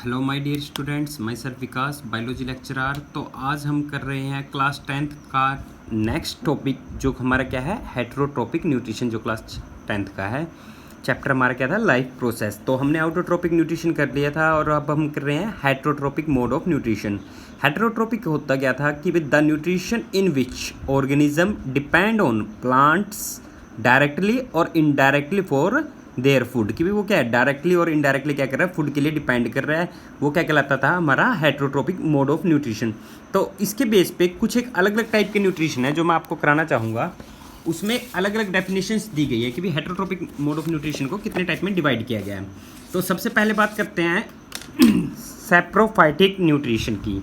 Hello my dear students, myself Vikas, biology lecturer. तो आज हम कर रहे हैं क्लास 10th का नेक्स्ट टॉपिक, जो हमारा क्या है, हेटेरोट्रोपिक न्यूट्रिशन, जो क्लास 10th का है। चैप्टर हमारा क्या था, लाइफ प्रोसेस। तो हमने आउटोट्रोपिक न्यूट्रिशन कर लिया था और अब हम कर रहे हैं हेटेरोट्रोपिक मोड ऑफ न्यूट्रिशन। हेटेरोट्रोपिक होता क्या था कि with the nutrition in which organism depend on plants directly और इनडायरेक्टली फॉर देयर फूड, कि भी वो क्या है, डायरेक्टली और इनडायरेक्टली क्या कर रहा है, फूड के लिए डिपेंड कर रहा है। वो क्या कहलाता था, हमारा हेटेरोट्रोपिक मोड ऑफ न्यूट्रिशन। तो इसके बेस पे कुछ एक अलग अलग टाइप के न्यूट्रिशन है जो मैं आपको कराना चाहूँगा। उसमें अलग अलग डेफिनेशंस दी गई है कि भी हेटेरोट्रोपिक मोड ऑफ न्यूट्रिशन को कितने टाइप में डिवाइड किया गया है। तो सबसे पहले बात करते हैं सैप्रोफाइटिक न्यूट्रिशन की।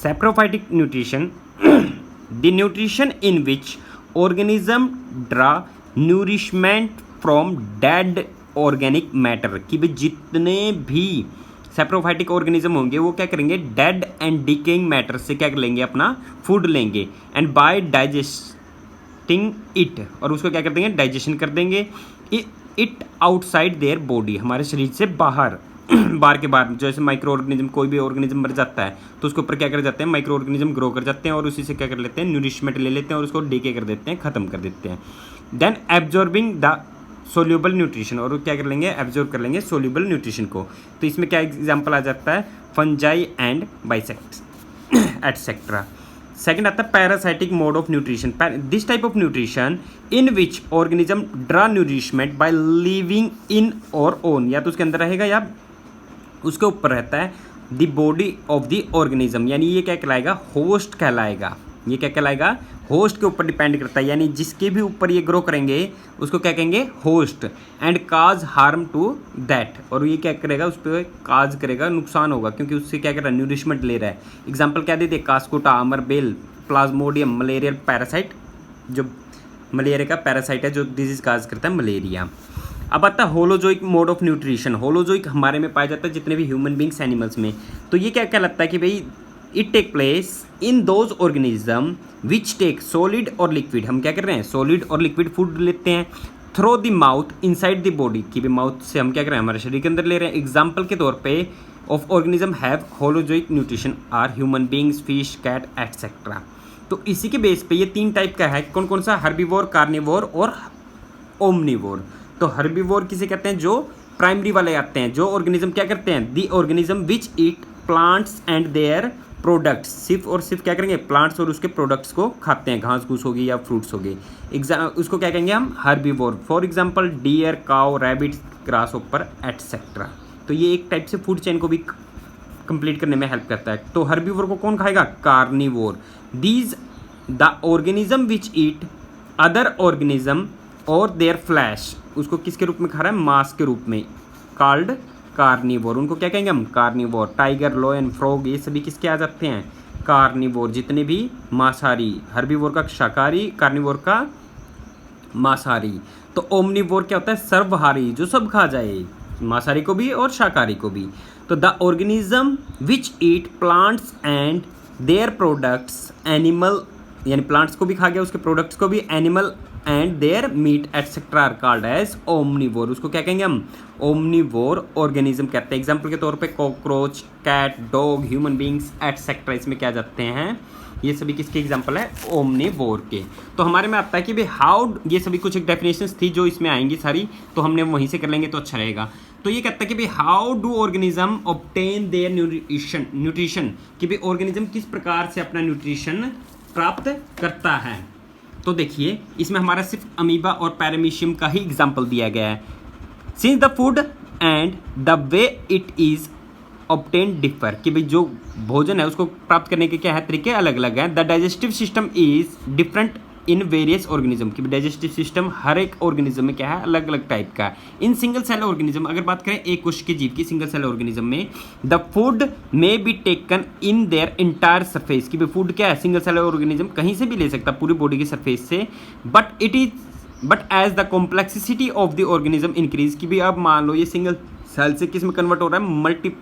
Saprophytic nutrition the nutrition in which organism draw nourishment from dead organic matter, कि भाई जितने भी सैप्रोफाइटिक ऑर्गेनिज्म होंगे वो क्या करेंगे, डेड एंड डिकेइंग मैटर से क्या कर लेंगे, अपना फूड लेंगे, एंड बाय डाइजेस्टिंग इट, और उसको क्या कर देंगे, डाइजेशन कर देंगे इट आउटसाइड देयर बॉडी, हमारे शरीर से बाहर बाहर के बाहर। जैसे माइक्रो ऑर्गेनिज्म, कोई भी ऑर्गेनिज्म मर जाता है तो उसके ऊपर क्या कर जाते हैं, माइक्रो ऑर्गेनिज्म ग्रो कर जाते हैं और उसी से क्या कर लेते हैं, न्यूरिशमेंट ले लेते हैं और उसको डीके कर देते हैं, खत्म कर देते हैं। Then absorbing the soluble nutrition, और क्या कर लेंगे, एब्जॉर्ब कर लेंगे सोल्यूबल न्यूट्रिशन को। तो इसमें क्या एग्जांपल आ जाता है, fungi and bisects etcetera. Second आता है parasitic mode of nutrition. This type of nutrition in which organism draw nourishment by living in और ओन, या तो उसके अंदर रहेगा या उसके ऊपर रहता है, the body of the organism, यानी ये क्या कहलाएगा, होस्ट कहलाएगा। ये क्या कहलाएगा, होस्ट के ऊपर डिपेंड करता है, यानी जिसके भी ऊपर ये ग्रो करेंगे उसको क्या कहेंगे, host, and cause harm to that, और ये क्या करेगा, उस पर काज करेगा, नुकसान होगा, क्योंकि उससे क्या कर रहा है, न्यूरिशमेंट ले रहा है। एग्जाम्पल क्या देते, कास्कोटा, अमरबेल, प्लाज्मोडियम, मलेरियल पैरासाइट, जो मलेरिया का पैरासाइट है जो डिजीज काज करता है, मलेरिया। अब आता है holozoic mode of nutrition. Holozoic हमारे में पाया जाता है जितने भी ह्यूमन बींग्स, एनिमल्स में। तो ये क्या कहलाता है कि भाई it take place in those organism which take solid और लिक्विड, हम क्या कर रहे हैं, सॉलिड और लिक्विड फूड लेते हैं, through the mouth inside the body, कि भाई माउथ से हम क्या कर रहे हैं, हमारे शरीर के अंदर ले रहे हैं। एग्जाम्पल के तौर पे of organism have holozoic nutrition are human beings, fish, cat etcetera. तो इसी के बेस पे ये तीन टाइप का है, कौन कौन सा, हर्बीवोर, कार्निवोर और ओमनीवोर। तो हर्बीवोर किसे कहते हैं, जो प्राइमरी वाले आते हैं, जो ऑर्गेनिज्म क्या करते हैं, दी organism which eat plants and their products, सिर्फ और सिर्फ क्या करेंगे, प्लांट्स और उसके प्रोडक्ट्स को खाते हैं, घास घूस होगी या फ्रूट्स होगी। उसको क्या कहेंगे हम, herbivore. For example deer, cow, rabbit, grasshopper etcetera. तो ये एक टाइप से फूड चेन को भी कंप्लीट करने में हेल्प करता है। तो हर्बीवोर को कौन खाएगा, carnivore. These the organism which eat other organism और देयर फ्लैश, उसको किसके रूप में खा रहा है, मांस के रूप में, कॉल्ड कार्निवोर। उनको क्या कहेंगे हम, कार्निवोर। टाइगर, लोयन, फ्रॉग, ये सभी किसके आ जाते हैं, कार्निवोर, जितने भी मांसाहारी। हर्बीवोर का शाकाहारी, कार्निवोर का मांसाहारी। तो ओमनीवोर क्या होता है, सर्वहारी, जो सब खा जाए, मांसाहारी को भी और शाकाहारी को भी। तो the organism which eat plants and their products, animal, यानी प्लांट्स को भी खा गया, उसके प्रोडक्ट्स को भी, animal and their meat etcetera are called as omnivore. उसको क्या कहेंगे हम, ओमनीवोर ऑर्गेनिज्म कहते हैं। एग्जाम्पल के तौर पे cockroach, cat, dog, human beings etcetera, इसमें क्या जाते हैं, ये सभी किसके एग्जाम्पल है, ओमनीवोर के। तो हमारे में आता है कि भाई हाउ, ये सभी कुछ एक डेफिनेशंस थी जो इसमें आएंगी सारी, तो हमने वहीं से कर लेंगे तो अच्छा रहेगा। तो ये कहता है कि भाई how do organism obtain their nutrition, कि भाई ऑर्गेनिज्म किस प्रकार से अपना न्यूट्रिशन प्राप्त करता है। तो देखिए इसमें हमारा सिर्फ अमीबा और पैरामीशियम का ही एग्जाम्पल दिया गया है। Since the food and the way it is obtain differ, कि भाई जो भोजन है उसको प्राप्त करने के क्या है, तरीके अलग अलग हैं। The digestive system is different in various organism, कि डाइजेस्टिव सिस्टम हर एक ऑर्गेनिज्म में क्या है, अलग अलग टाइप का है। इन सिंगल सेल ऑर्गेनिज्म, अगर बात करें एक कोश के जीव की सिंगल सेल ऑर्गेनिज्म में, the food may be taken in their entire surface, कि फूड क्या है, सिंगल सेल ऑर्गेनिज्म कहीं से भी ले सकता पूरी बॉडी के सरफेस से, but as the complexity of the organism increase, कि भी अब मान लो ये सिंगल सेल से किस में कन्वर्ट हो रहा है, मल्टी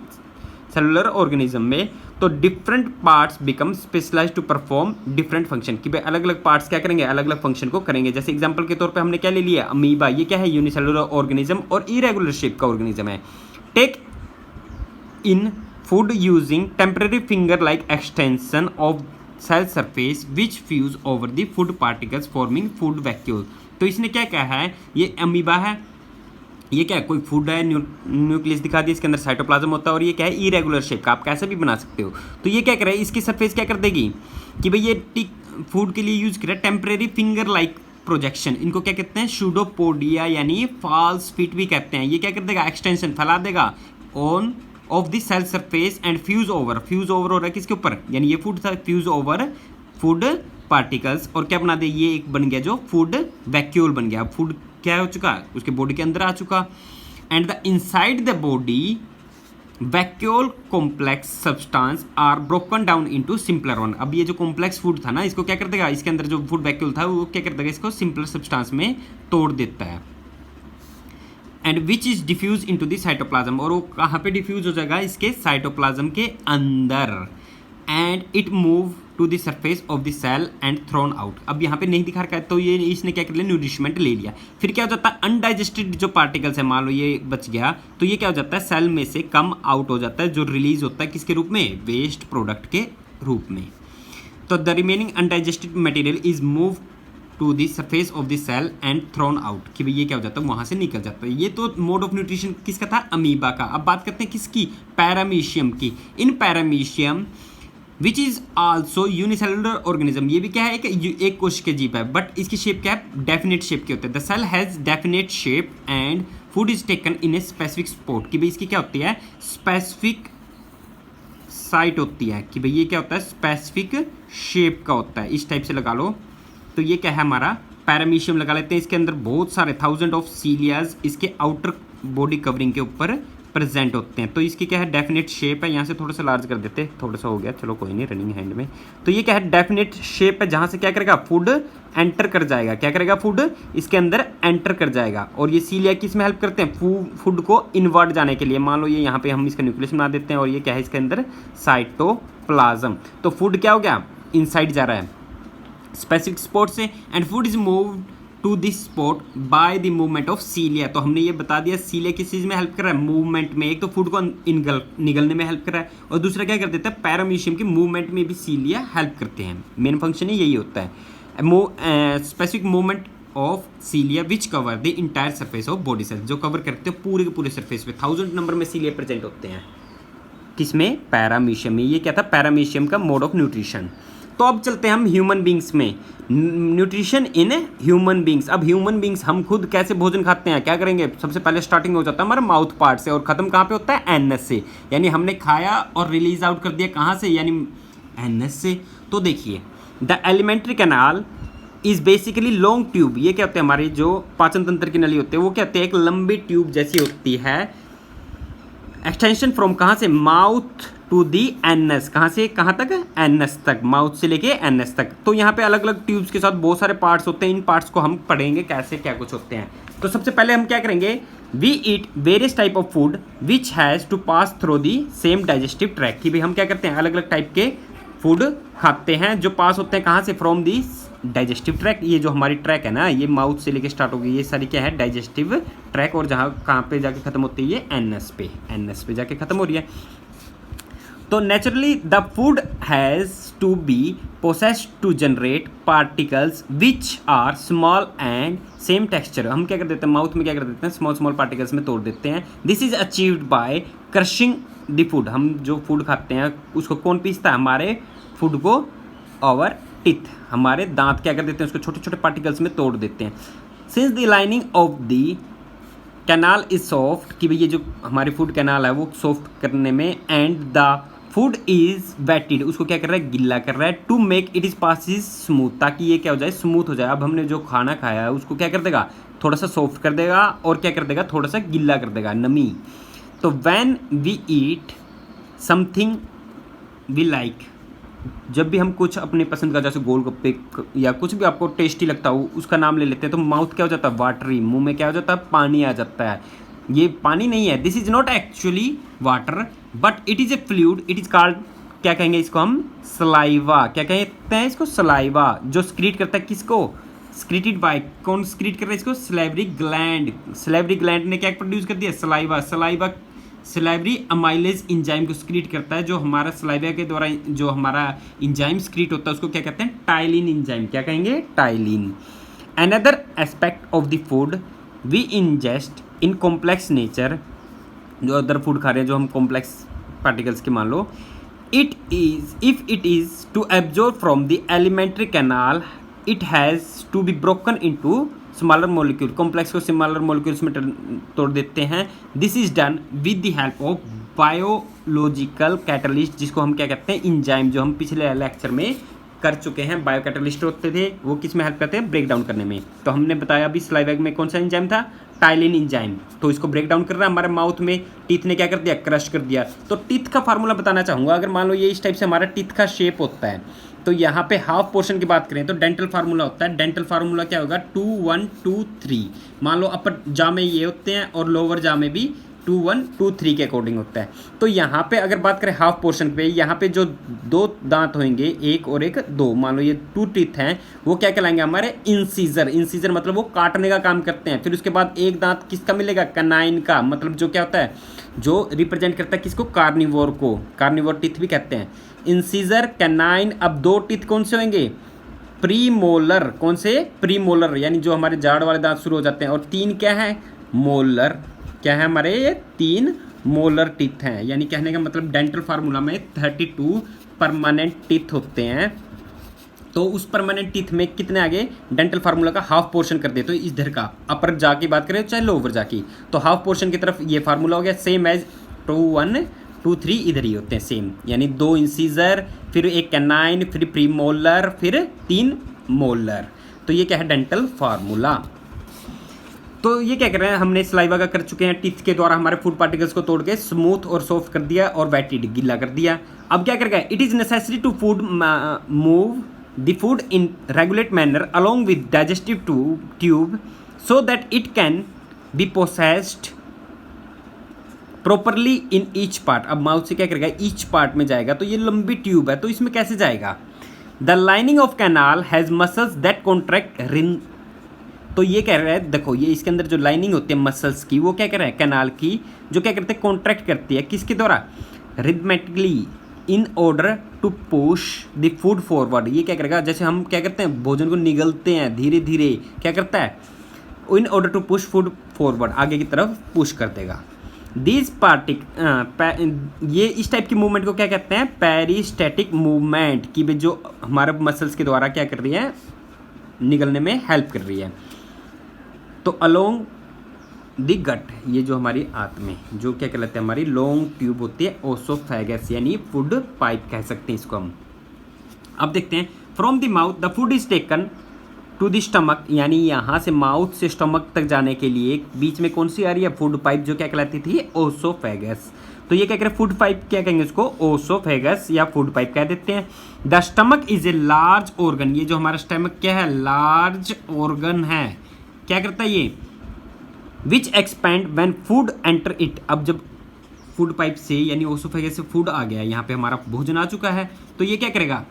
सेलुलर ऑर्गेनिज्म में, तो different parts become specialize to perform different function, कि भाई अलग अलग पार्ट्स क्या करेंगे, अलग अलग फंक्शन को करेंगे। जैसे एग्जांपल के तौर पे हमने क्या ले लिया, अमीबा, ये क्या है, यूनिसेलुलर ऑर्गेनिज्म और इरेगुलर शेप का ऑर्गेनिज्म है। Take in food using temporary finger-like extension of cell surface which fuse over the food particles forming food vacuole। तो इसने क्या कहा है, ये अमीबा है, ये क्या है, कोई फूड है, न्यूक्लियस दिखा दिया, इसके अंदर साइटोप्लाज्म होता है और ये क्या है, इरेगुलर शेप का, आप कैसे भी बना सकते हो। तो ये क्या कर रहा है, इसकी सरफेस क्या कर देगी कि भाई ये फूड के लिए यूज कर रहा है टेम्परेरी फिंगर लाइक प्रोजेक्शन, इनको क्या कहते हैं, सूडोपोडिया यानी फॉल्स फिट भी कहते हैं। ये क्या कर देगा, एक्सटेंशन फैला देगा on of the cell surface and fuse over हो रहा है किसके ऊपर, यानी ये फूड था, फ्यूज ओवर फूड पार्टिकल्स, और क्या बना दे, ये एक बन गया जो फूड वैक्यूल बन गया। फूड क्या हो चुका, उसके बॉडी के अंदर आ चुका। And the inside the body vacuole complex substance are broken down into simpler one. अब ये जो कॉम्प्लेक्स फूड था ना, इसको क्या कर देगा, इसके अंदर जो फूड वैक्यूल था वो क्या कर देगा, इसको सिंपलर सब्सटेंस में तोड़ देता है। And which is diffuse into the cytoplasm, और वो कहाँ पे डिफ्यूज हो जाएगा, इसके साइटोप्लाज्म के अंदर। And it move to the surface of the cell and thrown out. अब यहाँ पे नहीं दिखा रखा है, तो ये इसने क्या कर लिया, न्यूट्रिशमेंट ले लिया। फिर क्या हो जाता है, अनडाइजेस्टेड जो पार्टिकल्स है, मान लो ये बच गया, तो ये क्या हो जाता है, सेल में से कम आउट हो जाता है, जो रिलीज होता है किसके रूप में, वेस्ट प्रोडक्ट के रूप में। तो the remaining undigested material is move to the surface of the cell and thrown out, कि भाई ये क्या हो जाता है, वहाँ से निकल जाता है। ये तो मोड ऑफ न्यूट्रिशन किसका था, अमीबा का। अब बात करते हैं किसकी, पैरामीशियम की। इन paramecium which is also unicellular organism, ये भी क्या है, एक कोश के जीव है, बट इसकी शेप क्या है, डेफिनेट शेप की होती है। The cell has definite shape and food is taken in a specific spot, कि भाई इसकी क्या होती है, स्पेसिफिक साइट होती है, कि भाई ये क्या होता है, स्पेसिफिक शेप का होता है, इस टाइप से लगा लो। तो ये क्या है, हमारा पैरामीशियम लगा लेते हैं। इसके अंदर बहुत सारे थाउजेंड ऑफ सीलियाज इसके आउटर बॉडी कवरिंग के ऊपर प्रेजेंट होते हैं। तो इसकी क्या है, डेफिनेट शेप है। यहाँ से थोड़ा सा लार्ज कर देते हैं, थोड़ा सा हो गया, चलो कोई नहीं, रनिंग हैंड में। तो ये क्या है, डेफिनेट शेप है, जहाँ से क्या करेगा, फूड एंटर कर जाएगा। क्या करेगा, फूड इसके अंदर एंटर कर जाएगा। और ये सीलिया किस में हेल्प करते हैं, फूड को इनवर्ट जाने के लिए। मान लो ये यहाँ पे हम इसका न्यूक्लियस बना देते हैं, और ये क्या है, इसके अंदर साइटोप्लाज्म। तो फूड क्या हो गया, इनसाइड जा रहा है स्पेसिफिक स्पॉट से, and food is move to this spot by the movement of cilia. तो हमने ये बता दिया, सीलिया किस चीज़ में हेल्प कर रहा है, मूवमेंट में। एक तो फूड को निगलने में हेल्प कर रहा है, और दूसरा क्या कर देता है, पैरामीशियम की मूवमेंट में भी सीलिया हेल्प करते हैं। मेन फंक्शन ही यही होता है, specific movement of cilia which cover the entire surface of body cell, जो कवर करते हैं पूरे के पूरे सरफेस पे। 1000 नंबर में सीलिया प्रेजेंट होते हैं, किसमें, पैरामीशियम में। ये क्या था, पैरामीशियम का मोड ऑफ न्यूट्रिशन। तो अब चलते हैं हम ह्यूमन बींग्स में, न्यूट्रिशन इन ह्यूमन बींग्स। अब ह्यूमन बींग्स हम खुद कैसे भोजन खाते हैं, क्या करेंगे, सबसे पहले स्टार्टिंग हो जाता है हमारा माउथ पार्ट से, और खत्म कहाँ पे होता है, एनएस से। यानी हमने खाया और रिलीज आउट कर दिया कहाँ से, यानी एनएस से। तो देखिए, the alimentary canal is basically long tube. ये क्या होते हैं, हमारी जो पाचन तंत्र की नली होती है, वो क्या होती है, एक लंबी ट्यूब जैसी होती है। एक्सटेंशन फ्रॉम कहाँ से, माउथ टू दी एनएस, कहाँ से कहाँ तक, एनएस तक, माउथ से लेके एनएस तक। तो यहाँ पे अलग अलग ट्यूब्स के साथ बहुत सारे पार्ट्स होते हैं। इन पार्ट्स को हम पढ़ेंगे कैसे क्या कुछ होते हैं। तो सबसे पहले हम क्या करेंगे, we eat various type of food which has to pass through the same digestive track, कि भाई हम क्या करते हैं, अलग अलग टाइप के फूड खाते हैं जो पास होते हैं कहाँ से, फ्रॉम दी डाइजेस्टिव ट्रैक। ये जो हमारी ट्रैक है ना, ये माउथ से लेके स्टार्ट होगी, ये सारी क्या है, डाइजेस्टिव ट्रैक, और जहाँ कहाँ पे जाके खत्म होती है, ये एनएस पे जाके खत्म हो रही है। तो naturally the food has to be processed to generate particles which are small and same texture. हम क्या कर देते हैं, माउथ में क्या कर देते हैं, स्मॉल पार्टिकल्स में तोड़ देते हैं। This is achieved by crushing the food. हम जो फूड खाते हैं उसको कौन पीसता है, हमारे फूड को आवर टीथ, हमारे दांत क्या कर देते हैं, उसको छोटे छोटे पार्टिकल्स में तोड़ देते हैं। Since the lining of the canal is soft, कि भाई ये जो हमारी फूड कैनाल है वो सॉफ्ट करने में, and the food is wetted, उसको क्या कर रहा है, गिल्ला कर रहा है, to make it is passes smooth, ताकि ये क्या हो जाए, स्मूथ हो जाए। अब हमने जो खाना खाया है उसको क्या कर देगा, थोड़ा सा सॉफ्ट कर देगा, और क्या कर देगा, थोड़ा सा गिल्ला कर देगा, नमी। तो when we eat something we like, जब भी हम कुछ अपने पसंद का, जैसे गोलगप्पे या कुछ भी आपको टेस्टी लगता हो उसका नाम ले लेते हैं, तो माउथ क्या हो जाता है, वाटरी, मुंह में क्या हो जाता है, पानी आ जाता है। ये पानी नहीं है, this is not actually water but it is a fluid, it is called, क्या कहेंगे इसको हम, सलाइवा। क्या कहते हैं इसको, सलाइवा, जो स्क्रीट करता है किसको, स्क्रीटेड बाय, कौन स्क्रीट कर रहा है इसको, सलाइवरी ग्लैंड। सलाइवरी ग्लैंड ने क्या प्रोड्यूस कर दिया, saliva. Saliva salivary amylase enzyme को सिक्रीट करता है, जो हमारा सलाइवा के द्वारा जो हमारा इंजाइम सिक्रीट होता है उसको क्या कहते हैं, टाइलिन इंजाइम। क्या कहेंगे, ptyalin. Another aspect of the food we ingest in complex nature, जो अदर फूड खा रहे हैं जो हम कॉम्प्लेक्स पार्टिकल्स के मान लो, it is if it is to absorb from the alimentary canal it has to be broken into smaller molecule, complex को स्मॉलर मॉलिक्यूल्स में तोड़ देते हैं। This is done with the help of biological catalyst, जिसको हम क्या कहते हैं, इंजाइम, जो हम पिछले लेक्चर में कर चुके हैं। बायो कैटलिस्ट होते थे वो किस में हेल्प करते हैं, ब्रेक डाउन करने में। तो हमने बताया अभी सलाइवा में कौन सा इंजाइम था, टाइलिन इंजाइम। तो इसको ब्रेक डाउन कर रहा है हमारे माउथ में, टीथ ने क्या कर दिया, क्रश कर दिया। तो टीथ का फार्मूला बताना चाहूँगा। अगर मान लो ये इस टाइप से हमारा टीथ का शेप होता है, तो यहाँ पे हाफ पोर्शन की बात करें तो डेंटल फार्मूला होता है। डेंटल फार्मूला क्या होगा, 2 1 2 3। मान लो अपर जा में ये होते हैं और लोअर जा में भी 2 1 2 3 के अकॉर्डिंग होता है। तो यहाँ पे अगर बात करें हाफ पोर्शन पे, यहाँ पे जो 2 दांत होंगे, एक और एक 2, मान लो ये 2 टीथ हैं, वो क्या कहलाएंगे हमारे, इंसीजर। इंसीजर मतलब वो काटने का काम करते हैं। फिर उसके बाद एक दांत किसका मिलेगा, कैनाइन का, मतलब जो क्या होता है, जो रिप्रेजेंट करता है किसको, कार्निवोर को, कार्निवोर टीथ भी कहते हैं। Incisor, canine. अब 2 टीथ कौन से होंगे, प्रीमोलर। कौन से, प्रीमोलर, यानी जो हमारे जाड़ वाले दांत शुरू हो जाते हैं। और 3 क्या है, मोलर। क्या है हमारे, ये 3 मोलर टीथ हैं। यानी कहने का मतलब डेंटल फार्मूला में 32 परमानेंट टीथ होते हैं। तो उस परमानेंट टीथ में कितने आगे, डेंटल फार्मूला का हाफ पोर्शन कर दे। तो इधर का अपर जा की बात करें चाहे लोअर जा की, तो हाफ पोर्शन की तरफ ये फार्मूला हो गया, सेम एज 2 1 2 3 इधर ही होते हैं सेम। यानी 2 इंसीजर, फिर एक कैनाइन, फिर प्रीमोलर, फिर 3 मोलर। तो ये क्या है, डेंटल फार्मूला। तो ये क्या कर रहे हैं, हमने सलाइवा का कर चुके हैं, टीथ के द्वारा हमारे फूड पार्टिकल्स को तोड़ के स्मूथ और सॉफ्ट कर दिया और वेटेड गीला कर दिया। अब क्या कर गए, it is necessary to food move the food in regulate manner along with digestive tube so that it can be processed properly in each part. अब माउथ से क्या करेगा, ईच पार्ट में जाएगा। तो ये लंबी ट्यूब है, तो इसमें कैसे जाएगा, the lining of canal has muscles that contract रिन। तो ये कह रहा है, देखो ये इसके अंदर जो लाइनिंग होती है मसल्स की, वो क्या कर रहा है, कैनाल की, जो क्या करते हैं, कॉन्ट्रैक्ट करती है, किसके द्वारा, rhythmically, in order to push the food forward. ये क्या करेगा, जैसे हम क्या करते हैं, भोजन को निगलते हैं धीरे धीरे, क्या करता है, in order to push food forward, आगे की तरफ पुश कर देगा। दिस ये इस टाइप की मूवमेंट को क्या कहते हैं, पेरिस्टैटिक मूवमेंट, कि जो हमारे मसल्स के द्वारा क्या कर रही है, निगलने में हेल्प कर रही है। तो अलोंग द गट, ये जो हमारी आंत में जो क्या कहलाते हैं, हमारी लॉन्ग ट्यूब होती है, ओसोफेगस, यानी फूड पाइप कह सकते हैं इसको हम। अब देखते हैं, from the mouth the food is taken to the stomach, यानी यहाँ से माउथ से स्टमक तक जाने के लिए बीच में कौन सी आ रही है, फूड पाइप, जो क्या कहलाती थी, ओसोफेगस। तो ये क्या कह रहे हैं, फूड पाइप क्या कहेंगे इसको, ओसोफेगस या फूड पाइप कह देते हैं। The stomach is a large organ, ये जो हमारा स्टमक क्या है, लार्ज ऑर्गन है। क्या करता है ये, which expand when food enter it. अब जब फूड पाइप से यानी ओसोफेगस से फूड आ गया, यहाँ पे हमारा भोजन आ चुका है, तो ये क्या करेगा,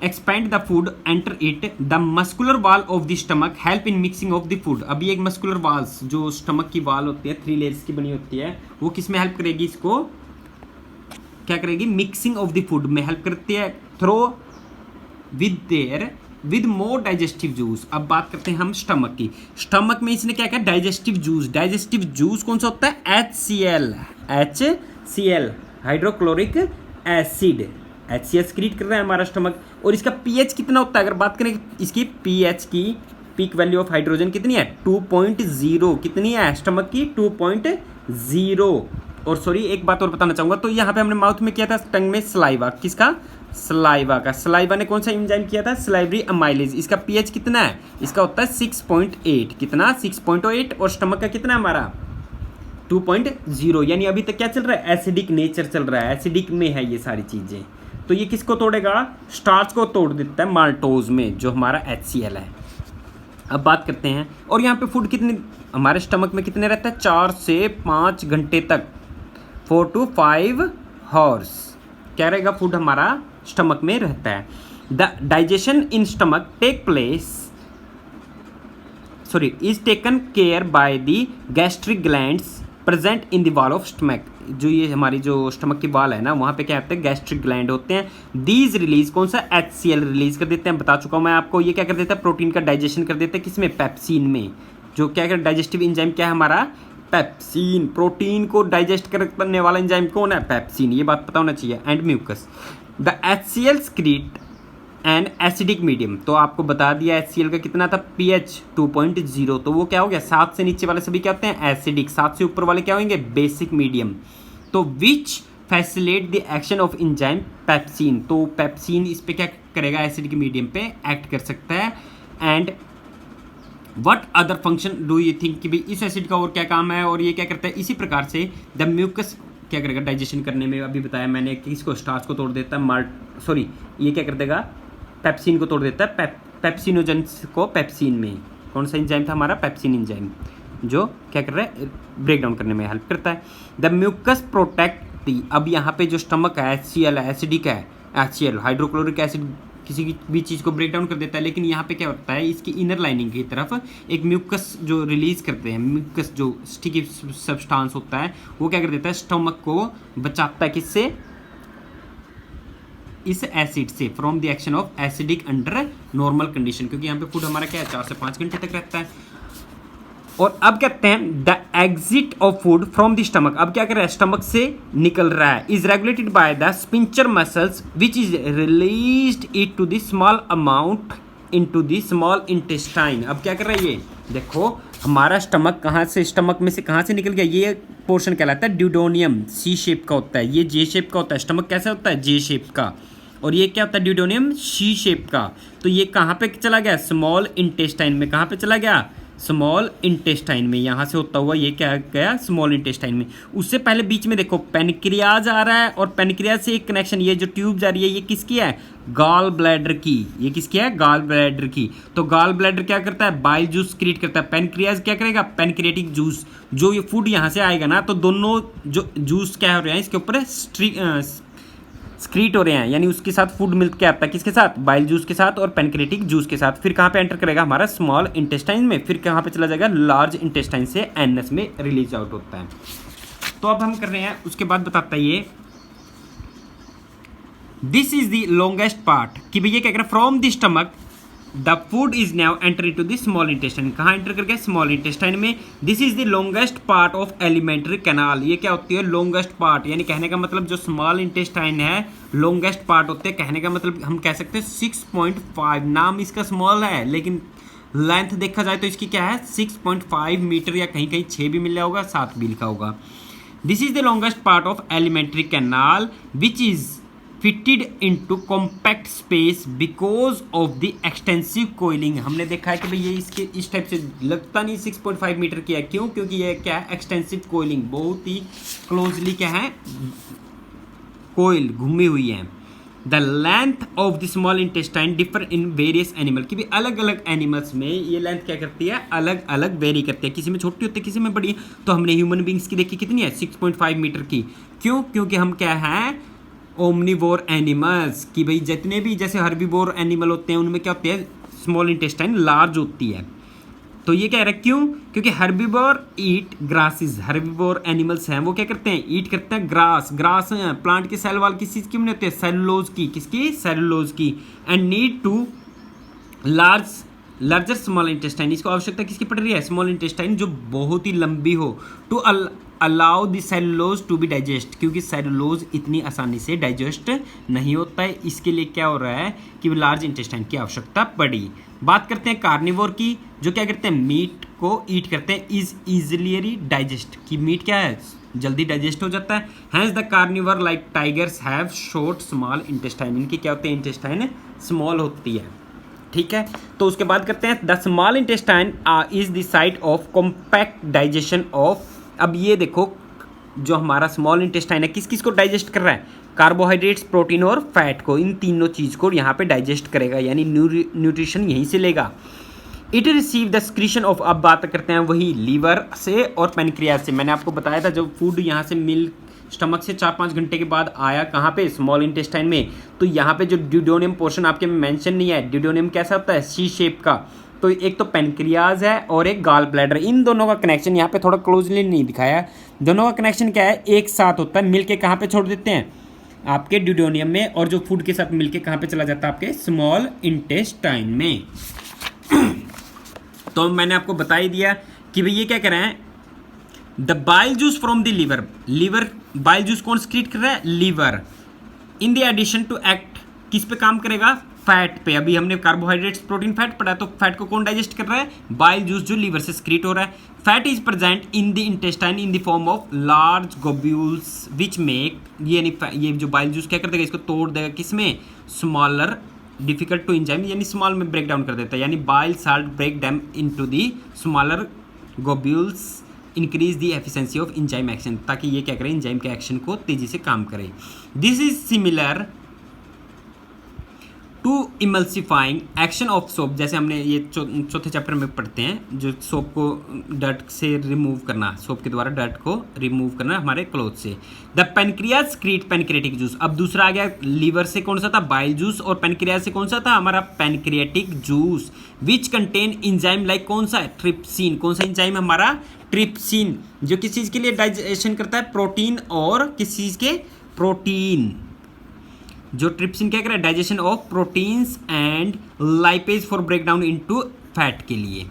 expand the food enter it. The muscular wall of the stomach help in mixing of the food. अभी एक मस्कुलर वाल्स, जो स्टमक की वाल होती है, 3 लेयर्स की बनी होती है, वो किस में हेल्प करेगी, इसको क्या करेगी, मिक्सिंग ऑफ द फूड में हेल्प करती है, through with more digestive juice. अब बात करते हैं हम स्टमक की। स्टमक में इसने क्या कहा, डाइजेस्टिव जूस। डाइजेस्टिव जूस कौन सा होता है, HCl, hydrochloric acid. HCl create कर रहा है हमारा स्टमक। और इसका pH कितना होता है, अगर बात करें इसकी pH की, पीक वैल्यू ऑफ हाइड्रोजन कितनी है, 2.0। कितनी है स्टमक की, 2.0। और सॉरी एक बात और बताना चाहूँगा, तो यहाँ पे हमने माउथ में किया था, टंग में सलाइवा, किसका, सलाइवा का। सलाइवा ने कौन सा एंजाइम किया था, सलाइवरी अमाइलेज। इसका pH कितना है, इसका होता है 6.8। कितना, 6.8। और स्टमक का कितना है हमारा, 2.0। यानी अभी तक क्या चल रहा है, एसिडिक नेचर चल रहा है, एसिडिक में है ये सारी चीज़ें। तो ये किसको तोड़ेगा, स्टार्च को तोड़ देता है माल्टोज में, जो हमारा HCl है। अब बात करते हैं, और यहाँ पे फूड कितनी हमारे स्टमक में कितने रहता है, 4 से 5 घंटे तक, 4 to 5 hours क्या रहेगा, फूड हमारा स्टमक में रहता है। The digestion in stomach take place is taken care by the gastric glands present in the wall of stomach. जो ये हमारी जो स्टमक की वॉल है ना, वहाँ पे क्या होते हैं, गैस्ट्रिक ग्लैंड होते हैं। दीज रिलीज कौन सा, HCl रिलीज कर देते हैं, बता चुका हूँ मैं आपको। ये क्या कर देता है, प्रोटीन का डाइजेशन कर देता है, किसमें, पेप्सिन में। जो क्या कर, डाइजेस्टिव एंजाइम क्या है हमारा, पेप्सिन। प्रोटीन को डाइजेस्ट करने वाला एंजाइम कौन है, पेप्सिन। ये बात पता होना चाहिए। And mucus, the HCl secrete and acidic medium. तो आपको बता दिया HCl का कितना था, pH 2.0। तो वो क्या हो गया, 7 से नीचे वाले सभी क्या होते हैं, एसिडिक। 7 से ऊपर वाले क्या होंगे, बेसिक मीडियम। तो which facilitate the action of enzyme pepsin. तो पेप्सिन इस पे क्या करेगा, एसिडिक मीडियम पे एक्ट कर सकता है। And what other function do you think, कि भाई इस एसिड का और क्या काम है, और ये क्या करता है, इसी प्रकार से द म्यूकस क्या करेगा डाइजेशन करने में। अभी बताया मैंने कि इसको स्टार्च को तोड़ देता है, ये क्या कर देगा, पेप्सिन को तोड़ देता है, पेप्सिनोजेंस को पेप्सिन में। कौन सा एंजाइम था हमारा, पेप्सिन एंजाइम, जो क्या कर रहा है, ब्रेक डाउन करने में हेल्प करता है। The mucus protect the. अब यहाँ पे जो स्टमक है, HCl है, एसिडिक है, HCl हाइड्रोक्लोरिक एसिड किसी की भी चीज़ को ब्रेक डाउन कर देता है। लेकिन यहाँ पे क्या होता है, इसकी इनर लाइनिंग की तरफ एक म्यूकस जो रिलीज करते हैं, म्यूकस जो स्टिकी सब्सटेंस होता है, वो क्या कर देता है, स्टमक को बचाता है, किससे, इस एसिड से, from the action of acidic under normal condition. क्योंकि यहाँ पे फूड हमारा क्या है, 4 से 5 घंटे तक रहता है। और अब कहते हैं the exit of food from the stomach. अब क्या कर रहा है, स्टमक से निकल रहा है, is regulated by the sphincter muscles which is released it to the small amount into the small intestine. अब क्या कर रहा है, ये देखो हमारा स्टमक कहाँ से, स्टमक में से कहाँ से निकल गया, ये पोर्शन कहलाता है ड्यूडोनियम। C शेप का होता है, ये J शेप का होता है। स्टमक कैसा होता है, J शेप का। और ये क्या होता है, ड्यूडोनियम C शेप का। तो ये कहाँ पे चला गया, स्मॉल इंटेस्टाइन में। कहाँ पे चला गया, स्मॉल इंटेस्टाइन में। यहाँ से होता हुआ ये क्या गया, स्मॉल इंटेस्टाइन में। उससे पहले बीच में देखो पेनक्रियाज आ रहा है, और पेनक्रियाज से एक कनेक्शन, ये जो ट्यूब जा रही है, ये किसकी है, गॉल ब्लैडर की। ये किसकी है, गॉल ब्लैडर की। तो गॉल ब्लैडर क्या करता है, बाइल जूस क्रिएट करता है। पेनक्रियाज क्या करेगा, पेनक्रियाटिक जूस। जो ये फूड यहाँ से आएगा ना, तो दोनों जो जूस क्या हो रहे हैं, इसके ऊपर स्क्रीट हो रहे हैं, यानी उसके साथ फूड मिल्क क्या आता है, किसके साथ, बाइल जूस के साथ और पेनक्रेटिक जूस के साथ। फिर कहाँ पे एंटर करेगा, हमारा स्मॉल इंटेस्टाइन में। फिर कहाँ पे चला जाएगा, लार्ज इंटेस्टाइन से एनएस में रिलीज आउट होता है। तो अब हम कर रहे हैं, उसके बाद बताता है ये, this is the longest part, कि भैया क्या कर रहा है, from the stomach the food is now enter into the small intestine. कहाँ एंटर कर गया, स्मॉल इंटेस्टाइन में। This is the longest part of alimentary canal. ये क्या होती है, लॉन्गेस्ट पार्ट, यानी कहने का मतलब जो स्मॉल इंटेस्टाइन है, लॉन्गेस्ट पार्ट होते हैं। कहने का मतलब हम कह सकते हैं 6.5, नाम इसका स्मॉल है, लेकिन लेंथ देखा जाए तो इसकी क्या है, 6.5 मीटर, या कहीं कहीं 6 भी मिल रहा होगा, 7 भी लिखा होगा। This is the longest part of alimentary canal which is fitted into compact space because of the extensive coiling. हमने देखा है कि भाई ये इसके इस टाइप से लगता नहीं 6.5 मीटर की है, क्यों, क्योंकि ये क्या है, एक्सटेंसिव कोइलिंग, बहुत ही क्लोजली क्या है, कोइल घूमी हुई है। The length of the small intestine differ in various animal, की भी अलग अलग एनिमल्स में ये लेंथ क्या करती है, अलग अलग वेरी करती है, किसी में छोटी होती है, किसी में बड़ी। तो हमने ह्यूमन बींग्स की देखी कितनी है, 6.5 मीटर की। क्यों, क्योंकि हम क्या है, ओमनीवोर एनिमल्स, कि भाई जितने भी जैसे हर्बीवोर एनिमल होते हैं, उनमें क्या होती है, स्मॉल इंटेस्टाइन लार्ज होती है। तो ये कह रहा है क्यों, क्योंकि हर्बीवोर ईट ग्रासेस। हर्बीवोर एनिमल्स हैं वो क्या करते हैं, ईट करते हैं ग्रास। ग्रास प्लांट की सेल वाल किस चीज़ की बनी होती है, सेलुलोज की। किसकी, सेलुलोज की। And need to larger small intestine, इसको आवश्यकता किसकी पड़ रही है, स्मॉल इंटेस्टाइन जो बहुत ही लंबी हो, to allow the cellulose to be digest, क्योंकि सेलुलोज इतनी आसानी से डाइजेस्ट नहीं होता है। इसके लिए क्या हो रहा है कि लार्ज इंटेस्टाइन की आवश्यकता पड़ी। बात करते हैं कार्निवोर की, जो क्या करते हैं, मीट को ईट करते हैं, इज इजिली डाइजेस्ट, कि मीट क्या है, जल्दी डाइजेस्ट हो जाता है। Hence the carnivore like tigers have short small intestine, इनकी क्या होते हैं, इंटेस्टाइन स्मॉल होती है, ठीक है। तो उसके बाद करते हैं the small intestine is the site of compact digestion of. अब ये देखो, जो हमारा स्मॉल इंटेस्टाइन है, किस किस को डाइजेस्ट कर रहा है, कार्बोहाइड्रेट्स, प्रोटीन और फैट को। इन तीनों चीज़ को यहाँ पे डाइजेस्ट करेगा, यानी न्यूट्रिशन यहीं से लेगा। It receive the secretion of, अब बात करते हैं वही लीवर से और पेनक्रियाज से। मैंने आपको बताया था जब फूड यहाँ से मिल स्टमक से 4-5 घंटे के बाद आया कहाँ पे, स्मॉल इंटेस्टाइन में। तो यहाँ पे जो ड्यूडोनियम पोर्शन आपके में मेंशन नहीं है, ड्यूडोनियम कैसा होता है, C शेप का। तो एक तो पेनक्रियाज है और एक गॉल ब्लैडर, इन दोनों का कनेक्शन यहाँ पे थोड़ा क्लोजली नहीं दिखाया, दोनों का कनेक्शन क्या है, एक साथ होता है, मिलके कहाँ पे छोड़ देते हैं, आपके ड्यूडेनियम में, और जो फूड के साथ मिलके कहाँ पे चला जाता है, आपके स्मॉल इंटेस्टाइन में। तो मैंने आपको बता ही दिया कि भाई ये क्या कर रहे हैं, the bile juice from the liver, liver bile juice कौन स्क्रीट कर रहा है, liver, in the addition to act, किस पे काम करेगा, फैट पे। अभी हमने कार्बोहाइड्रेट्स प्रोटीन फैट पढ़ा, तो फैट को कौन डाइजेस्ट कर रहा है, बाइल जूस जो लीवर से स्क्रीट हो रहा है। Fat is present in the intestine in the form of large globules which make, ये जो बाइल जूस क्या कर देगा, इसको तोड़ देगा किसमें, स्मॉलर डिफिकल्ट टू एंजाइम, यानी स्मॉल में ब्रेक डाउन कर देता है, यानी bile salt break them into the smaller globules, increase the efficiency of enzyme action, ताकि ये क्या करे, एंजाइम के एक्शन को तेजी से काम करे। This is similar to emulsifying action of soap, जैसे हमने ये चौथे चैप्टर में पढ़ते हैं, जो सोप को डर्ट से रिमूव करना, सोप के द्वारा डर्ट को रिमूव करना हमारे क्लोथ से। The pancreas create pancreatic juice, अब दूसरा आ गया, लीवर से कौन सा था, बाइल जूस, और पेनक्रियाज से कौन सा था, हमारा pancreatic juice, which contain enzyme like कौन सा है, ट्रिप्सिन, कौन सा इंजाइम हमारा, ट्रिप्सिन, जो किस चीज़ के लिए डाइजेशन करता है, प्रोटीन, और किस चीज़ के, प्रोटीन, जो ट्रिप्सिन क्या कर रहा है, digestion of proteins and lipase for break down into fat के लिए।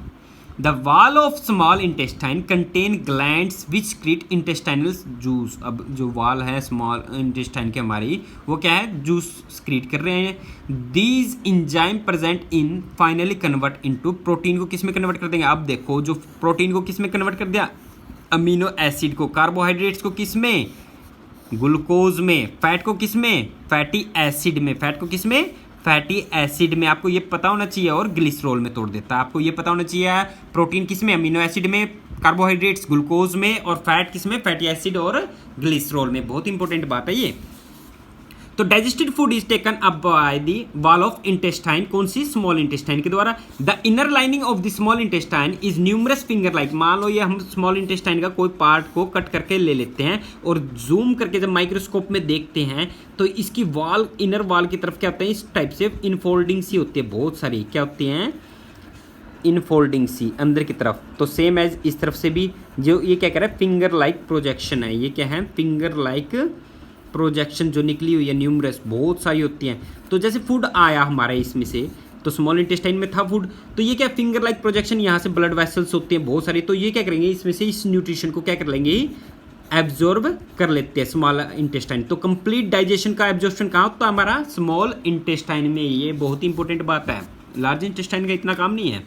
The wall of small intestine contain glands which create intestinal juice, अब जो वॉल है स्मॉल इंटेस्टाइन की हमारी, वो क्या है, जूस क्रिएट कर रहे हैं। These enzyme present in finally convert into, protein को किस में कन्वर्ट कर देंगे, अब देखो जो प्रोटीन को किस में कन्वर्ट कर दिया, अमीनो एसिड को, कार्बोहाइड्रेट्स को किस में, ग्लूकोज में, फैट को किस में, फैटी एसिड में, फैट को किस में, फैटी एसिड में, आपको ये पता होना चाहिए, और ग्लिसरॉल में तोड़ देता है, आपको ये पता होना चाहिए, प्रोटीन किस में, अमीनो एसिड में, कार्बोहाइड्रेट्स ग्लूकोज में, और फैट किस में, फैटी एसिड और ग्लिसरॉल में। बहुत इंपॉर्टेंट बात है ये। तो digested food is taken up by the wall of intestine, कौन सी, स्मॉल इंटेस्टाइन के द्वारा। The inner lining of the small intestine is numerous finger like, मान लो ये हम स्मॉल इंटेस्टाइन का कोई पार्ट को कट करके ले लेते हैं, और जूम करके जब माइक्रोस्कोप में देखते हैं, तो इसकी वॉल, इनर वॉल की तरफ क्या होता है, इस टाइप से इनफोल्डिंग सी होती है, बहुत सारी क्या होती हैं, इनफोल्डिंग सी अंदर की तरफ। तो सेम एज इस तरफ से भी, जो ये क्या कह रहा है, फिंगर लाइक प्रोजेक्शन है, ये क्या है, फिंगर लाइक प्रोजेक्शन जो निकली हुई है, न्यूमरस, बहुत सारी होती हैं। तो जैसे फूड आया हमारे इसमें से, तो स्मॉल इंटेस्टाइन में था फूड, तो ये क्या, फिंगर लाइक प्रोजेक्शन, यहाँ से ब्लड वेसल्स होते हैं बहुत सारी, तो ये क्या करेंगे, इसमें से इस न्यूट्रिशन को क्या कर लेंगे, एब्जॉर्ब कर लेते हैं स्मॉल इंटेस्टाइन। तो कंप्लीट डाइजेशन का एब्जॉर्प्शन कहाँ होता है, हमारा स्मॉल इंटेस्टाइन में। ये बहुत इंपॉर्टेंट बात है, लार्ज इंटेस्टाइन का इतना काम नहीं है।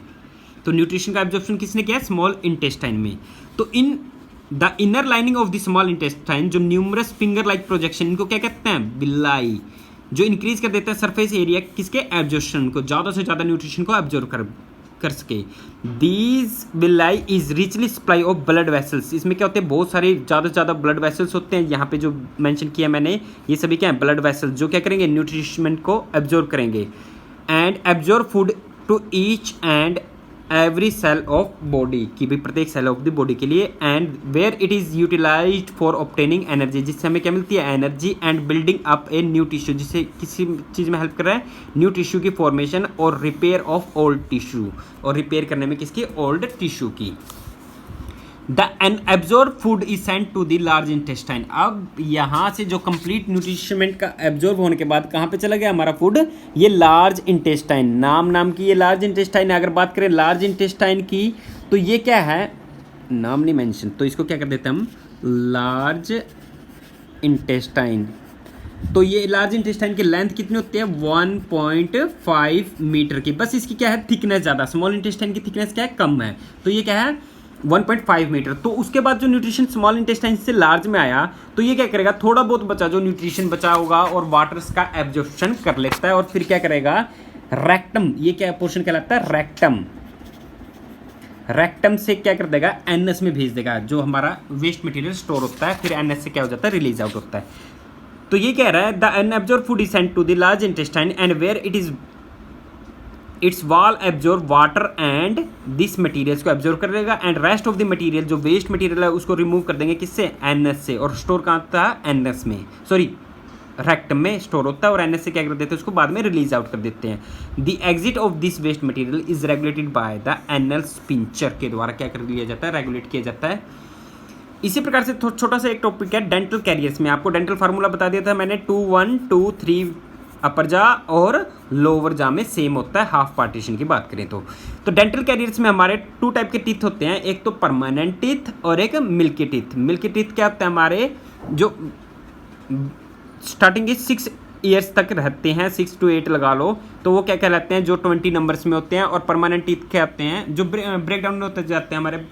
तो न्यूट्रिशन का एब्जॉर्प्शन किसने किया, स्मॉल इंटेस्टाइन में। तो in the inner lining of the small intestine, जो न्यूमरस फिंगर लाइक प्रोजेक्शन, इनको क्या कहते हैं, बिल्लाई, जो इंक्रीज कर देता है सरफेस एरिया किसके, एब्जॉर्प्शन को, ज़्यादा से ज़्यादा न्यूट्रिशन को एब्जॉर्ब कर सके। These villi is richly supply of blood vessels, इसमें क्या होते हैं, बहुत सारे ज़्यादा से ज़्यादा ब्लड वेसल्स होते हैं, यहाँ पे जो मेंशन किया मैंने, ये सभी क्या है, ब्लड वेसल्स, जो क्या करेंगे, न्यूट्रिशमेंट को एब्जॉर्ब करेंगे, and absorb food to each and every cell of body, की भी प्रत्येक सेल ऑफ द बॉडी के लिए, and where it is utilized for obtaining energy, जिससे हमें क्या मिलती है, energy, and building up a new tissue, जिससे किसी चीज़ में हेल्प कर रहा है, न्यू टिश्यू की फॉर्मेशन और रिपेयर ऑफ ओल्ड टिश्यू, और रिपेयर करने में किसकी, ओल्ड टिश्यू की। The unabsorbed food is sent to the large intestine, अब यहाँ से जो कंप्लीट न्यूट्रिशमेंट का एब्जॉर्ब होने के बाद कहाँ पे चला गया हमारा फूड, ये लार्ज इंटेस्टाइन, नाम की ये लार्ज इंटेस्टाइन है। अगर बात करें लार्ज इंटेस्टाइन की, तो ये क्या है, नाम नहीं मेंशन, तो इसको क्या कर देते हैं हम, लार्ज इंटेस्टाइन। तो ये लार्ज इंटेस्टाइन की लेंथ कितनी होती है, 1.5 मीटर की, बस इसकी क्या है, थिकनेस ज़्यादा, स्मॉल इंटेस्टाइन की थिकनेस क्या है, कम है, तो ये क्या है, 1.5 मीटर। तो उसके बाद जो न्यूट्रिशन स्मॉल इंटेस्टाइन से लार्ज में आया, तो ये क्या करेगा, थोड़ा बहुत बचा जो न्यूट्रिशन बचा होगा, और वाटर्स का एब्जॉर्प्शन कर लेता है, और फिर क्या करेगा, रेक्टम, ये क्या पोर्शन कहलाता है, रेक्टम, रेक्टम से क्या कर देगा, एनएस में भेज देगा, जो हमारा वेस्ट मटेरियल स्टोर होता है, फिर एनएस से क्या हो जाता है, रिलीज आउट होता है। तो ये कह रहा है, the unabsorbed food is sent to the large intestine and where it is its wall absorb water and this materials को एब्जॉर्ब कर लेगा, and rest of the material, जो वेस्ट मटेरियल है, उसको रिमूव कर देंगे किससे, एनएस से, और स्टोर कहाँ होता है, एनएस में, सॉरी रेक्टम में स्टोर होता है, और एनएस से क्या कर देते हैं, उसको बाद में रिलीज आउट कर देते हैं। The exit of this waste material is regulated by the anal sphincter के द्वारा क्या कर लिया जाता है, रेगुलेट किया जाता है। इसी प्रकार से छोटा सा एक टॉपिक है डेंटल कैरियर्स में। आपको डेंटल फार्मूला बता दिया था मैंने, 2 1 2 3 अपर जा और लोअर जा में सेम होता है हाफ पार्टीशन की बात करें तो डेंटल कैरियर्स में हमारे 2 टाइप के टीथ होते हैं, एक तो परमानेंट टीथ और एक मिल्की टीथ। मिल्की टीथ क्या होता है, हमारे जो स्टार्टिंग के 6 ईयर्स तक रहते हैं, 6 to 8 लगा लो, तो वो क्या कहलाते हैं, जो 20 नंबर्स में होते हैं। और परमानेंट टीथ क्या होते हैं, जो ब्रेक डाउन होते जाते हैं हमारे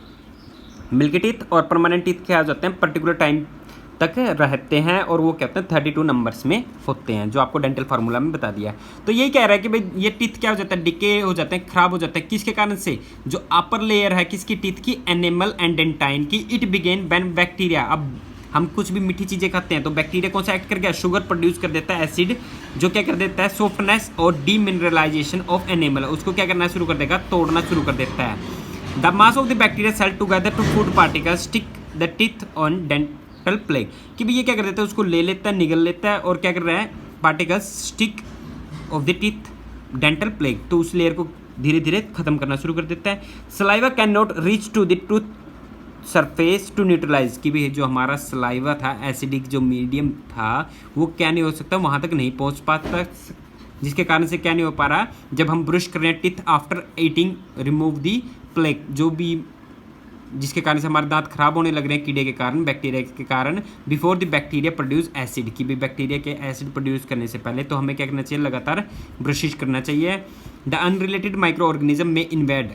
मिल्की टीथ, और परमानेंट टीथ क्या हो जाते हैं, पर्टिकुलर टाइम तक रहते हैं, और वो क्या होते हैं 32 नंबर्स में होते हैं, जो आपको डेंटल फार्मूला में बता दिया। तो यही कह रहा है कि भाई ये टीथ क्या हो जाता है, डिके हो जाते हैं, खराब हो जाते हैं। किसके कारण से, जो अपर लेयर है किसकी टीथ की, एनिमल एंड डेंटाइन की, इट बिगेन व्हेन बैक्टीरिया। अब हम कुछ भी मीठी चीज़ें खाते हैं तो बैक्टीरिया कौन सा एक्ट कर गया, शुगर प्रोड्यूस कर देता है, एसिड, जो क्या कर देता है, सॉफ्टनेस और डीमिनरलाइजेशन ऑफ एनिमल, उसको क्या करना शुरू कर देगा, तोड़ना शुरू कर देता है। The mass of the bacteria cell together to food particles stick the teeth on dental plaque. कि भाई ये क्या कर देता है, उसको ले लेता है, निगल लेता है, और क्या कर रहा है, particles stick of the teeth dental plague, तो उस लेयर को धीरे धीरे खत्म करना शुरू कर देता है। Saliva can not reach to the tooth surface to neutralize. कि भी जो हमारा सलाइवा था, एसिडिक जो मीडियम था, वो क्या नहीं हो सकता, वहाँ तक नहीं पहुँच पाता, जिसके कारण से क्या नहीं हो पा रहा, जब हम ब्रश कर रहे हैं टीथ आफ्टर ईटिंग रिमूव दी प्लेग, जो भी जिसके कारण से हमारे दांत खराब होने लग रहे हैं कीड़े के कारण, बैक्टीरिया के कारण, before the bacteria produce acid. कि भी बैक्टीरिया के एसिड प्रोड्यूस करने से पहले तो हमें क्या करना चाहिए, लगातार ब्रशिश करना चाहिए। द अनरिलेटेड माइक्रो ऑर्गेनिज्म में इन्वेड,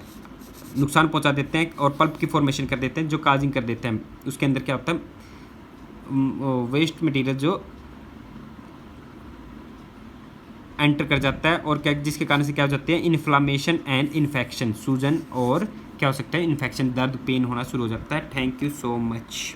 नुकसान पहुंचा देते हैं और पल्प की फॉर्मेशन कर देते हैं, जो काजिंग कर देते हैं। उसके अंदर क्या होता है, वेस्ट मटेरियल जो एंटर कर जाता है, और क्या, जिसके कारण से क्या हो जाती है, इन्फ्लामेशन एंड इन्फेक्शन, सूजन और क्या हो सकता है, इन्फेक्शन, दर्द, पेन होना शुरू हो जाता है। Thank you so much.